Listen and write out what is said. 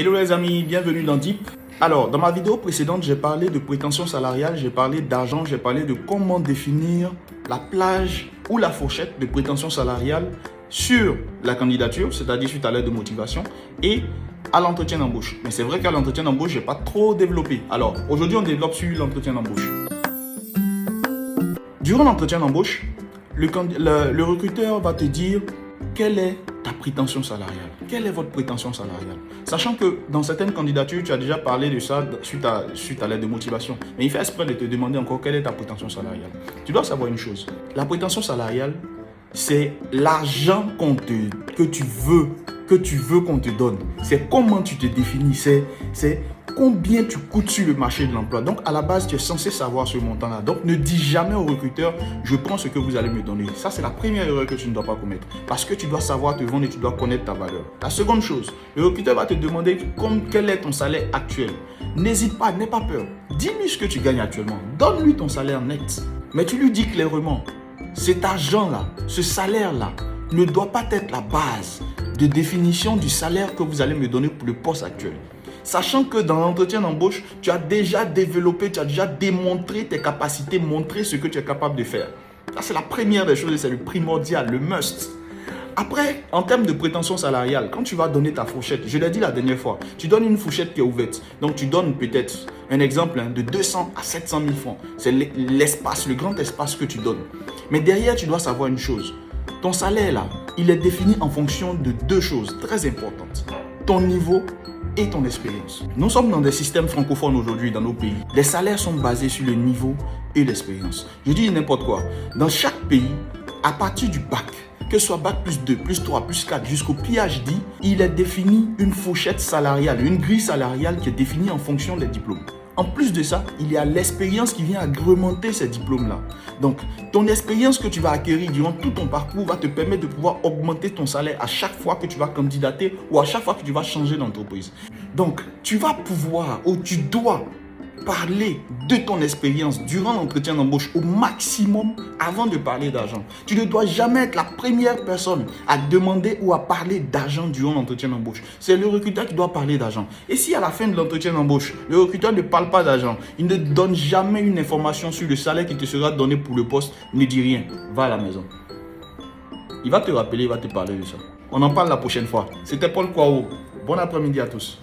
Hello les amis, bienvenue dans Deep. Alors, dans ma vidéo précédente, j'ai parlé de prétention salariale, j'ai parlé d'argent, j'ai parlé de comment définir la plage ou la fourchette de prétention salariale sur la candidature, c'est-à-dire suite à l'aide de motivation, et à l'entretien d'embauche. Mais c'est vrai qu'à l'entretien d'embauche, je n'ai pas trop développé. Alors, aujourd'hui, on développe sur l'entretien d'embauche. Durant l'entretien d'embauche, le recruteur va te dire quelle est ta prétention salariale. Quelle est votre prétention salariale? Sachant que dans certaines candidatures, tu as déjà parlé de ça suite à l'aide de motivation. Mais il fait exprès de te demander encore quelle est ta prétention salariale. Tu dois savoir une chose. La prétention salariale, c'est l'argent que tu veux qu'on te donne. C'est comment tu te définis. C'est combien tu coûtes sur le marché de l'emploi. Donc, à la base, tu es censé savoir ce montant-là. Donc, ne dis jamais au recruteur, je prends ce que vous allez me donner. Ça, c'est la première erreur que tu ne dois pas commettre. Parce que tu dois savoir te vendre et tu dois connaître ta valeur. La seconde chose, le recruteur va te demander quel est ton salaire actuel. N'hésite pas, n'aie pas peur. Dis-lui ce que tu gagnes actuellement. Donne-lui ton salaire net. Mais tu lui dis clairement, cet argent-là, ce salaire-là, ne doit pas être la base de définition du salaire que vous allez me donner pour le poste actuel. Sachant que dans l'entretien d'embauche, tu as déjà développé, tu as déjà démontré tes capacités, montré ce que tu es capable de faire. Ça, c'est la première des choses et c'est le primordial, le must. Après, en termes de prétention salariale, quand tu vas donner ta fourchette, je l'ai dit la dernière fois, tu donnes une fourchette qui est ouverte. Donc, tu donnes peut-être un exemple de 200 à 700 000 francs. C'est l'espace, le grand espace que tu donnes. Mais derrière, tu dois savoir une chose. Ton salaire, là, il est défini en fonction de deux choses très importantes. Ton niveau et ton expérience. Nous sommes dans des systèmes francophones aujourd'hui dans nos pays. Les salaires sont basés sur le niveau et l'expérience. Je dis n'importe quoi. Dans chaque pays, à partir du bac, que ce soit bac plus 2, plus 3, plus 4, jusqu'au PhD, il est défini une fourchette salariale, une grille salariale qui est définie en fonction des diplômes. En plus de ça, il y a l'expérience qui vient agrémenter ces diplômes-là. Donc, ton expérience que tu vas acquérir durant tout ton parcours va te permettre de pouvoir augmenter ton salaire à chaque fois que tu vas candidater ou à chaque fois que tu vas changer d'entreprise. Donc, tu vas pouvoir ou tu dois parler de ton expérience durant l'entretien d'embauche au maximum avant de parler d'argent. Tu ne dois jamais être la première personne à demander ou à parler d'argent durant l'entretien d'embauche. C'est le recruteur qui doit parler d'argent. Et si à la fin de l'entretien d'embauche, le recruteur ne parle pas d'argent, il ne donne jamais une information sur le salaire qui te sera donné pour le poste, ne dis rien, va à la maison. Il va te rappeler, il va te parler de ça. On en parle la prochaine fois. C'était Paul Kwao. Bon après-midi à tous.